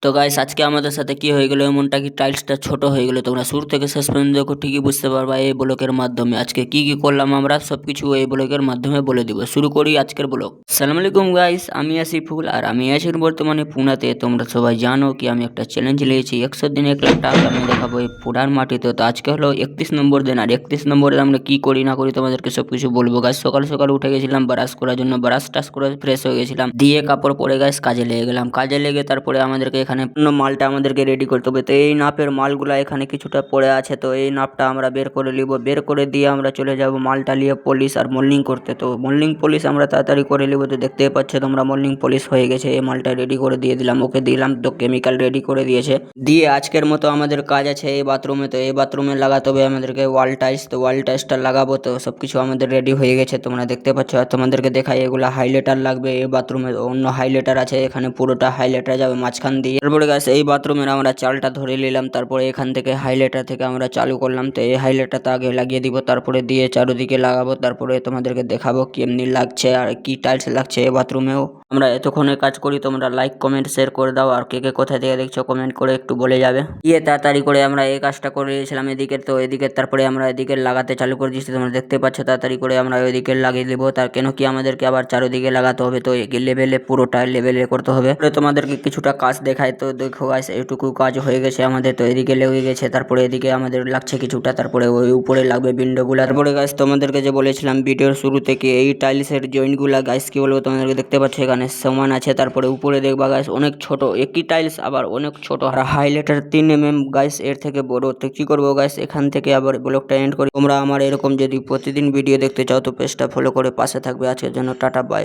তো গাইস আজকে আমাদের সাথে কি হয়ে গেল এমনটা কি টাইলসটা ছোট হয়ে গেল। তোমরা শুরু থেকে শেষ পর্যন্ত দেখো, ঠিকই বুঝতে পারবা এই ব্লকের মাধ্যমে আজকে কি কি করলাম আমরা সবকিছু এই ব্লকের মাধ্যমে বলে দিব। শুরু করি আজকের ব্লগ। আসসালামু আলাইকুম গাইস, আমি আসিফুল আর আমি আছি বর্তমানে পুনাতে। তোমরা সবাই জানো কি আমি একটা চ্যালেঞ্জ নিয়েছি 100 দিনে 1 লাখ টাকা আমি দেখাবো এই পুরার মাটিতে। তো আজকে হলো 31 নম্বর দিন, আর 31 নম্বরে আমরা কি করি না করি তোমাদেরকে সবকিছু বলবো গাইস। সকাল সকাল উঠে গেছিলাম ব্রাশ করার জন্য, ব্রাশ টাশ করে ফ্রেশ হয়ে গেছিলাম, দিয়ে কাপড় পরে গাইস কাজে লেগে গেলাম। কাজে লেগে তারপরে আমাদেরকে এখানে মালটা আমাদেরকে রেডি করতে হবে। তো এই নাপের মালগুলা এখানে কিছুটা পড়ে আছে, তো এই নাপটা আমরা বের করে নিব। বের করে দিয়ে আমরা চলে যাব মালটা নিয়ে পলিশ আর মোল্ডিং করতে। তো মোল্ডিং পলিশ আমরা তাড়াতাড়ি করে নিব। তো দেখতে পাচ্ছ তোমরা মোল্ডিং পলিশ হয়ে গেছে, এই মালটা রেডি করে দিয়ে দিলাম, ওকে দিলাম। তো কেমিক্যাল রেডি করে দিয়েছে। দিয়ে আজকের মতো আমাদের কাজ আছে এই বাথরুমে। তো এই বাথরুমে লাগাতে হবে আমাদেরকে ওয়াল টাইলস। তো ওয়াল টাইলসটা লাগাবো। তো সবকিছু আমাদের রেডি হয়ে গেছে, তোমরা দেখতে পাচ্ছ। আর তোমাদেরকে দেখাই এগুলা হাইলাইটার লাগবে। এই বাথরুমে অন্য হাইলাইটার আছে, এখানে পুরোটা হাইলাইটার যাবে মাঝখান দিয়ে। তারপরে গাছ এই বাথরুমের আমরা চালটা ধরে নিলাম, তারপরে এখান থেকে হাইলাইটার থেকে আমরা চালু করলাম। তো এই হাইলাইটারটা আগে লাগিয়ে দিব, তারপরে দিয়ে চারদিকে লাগাবো। তারপরে তোমাদেরকে দেখাবো কেমনি লাগছে আর কি টাইলস লাগছে এই বাথরুমেও। আমরা এতক্ষণে কাজ করি, তোমরা লাইক কমেন্ট শেয়ার করে দাও, আর কে কে কোথা থেকে দেখছো কমেন্ট করে একটু বলে যাবে। দিয়ে তাড়াতাড়ি করে আমরা এই কাজটা করে দিয়েছিলাম এদিকে। তো এদিকে তারপরে আমরা এদিকে লাগাতে চালু করে দিচ্ছি, তোমরা দেখতে পাচ্ছ। তাড়াতাড়ি করে আমরা ওইদিকে লাগিয়ে দেবো, তার কেন কি আমাদেরকে আবার চারদিকে লাগাতে হবে। তো লেভেলে পুরোটা লেভেলে করতে হবে। তোমাদেরকে কিছুটা কাজ দেখায়। তো দেখো গাইস এইটুকু কাজ হয়ে গেছে আমাদের। তো এদিকে লেগে গেছে, তারপরে এদিকে আমাদের লাগছে কিছুটা, তারপরে ওই উপরে লাগবে উইন্ডোগুলো। তারপরে গাইস তোমাদেরকে যে বলেছিলাম ভিডিওর শুরু থেকে এই টাইলসের জয়েন্টগুলা গাইস কি বলবো তোমাদেরকে, দেখতে পাচ্ছ এখানে সমান আছে। তারপরে উপরে দেখবা গাইস অনেক ছোট, একই টাইলস আবার অনেক ছোট। আর হাইলাইটার 3 mm গাইস এর থেকে বড়। তো কি করবো গাইস, এখান থেকে আবার ব্লগটা এন্ড করি। তোমরা আমার এরকম যদি প্রতিদিন ভিডিও দেখতে চাও তো পেজটা ফলো করে পাশে থাকবে। আজকের জন্য টাটা বাই।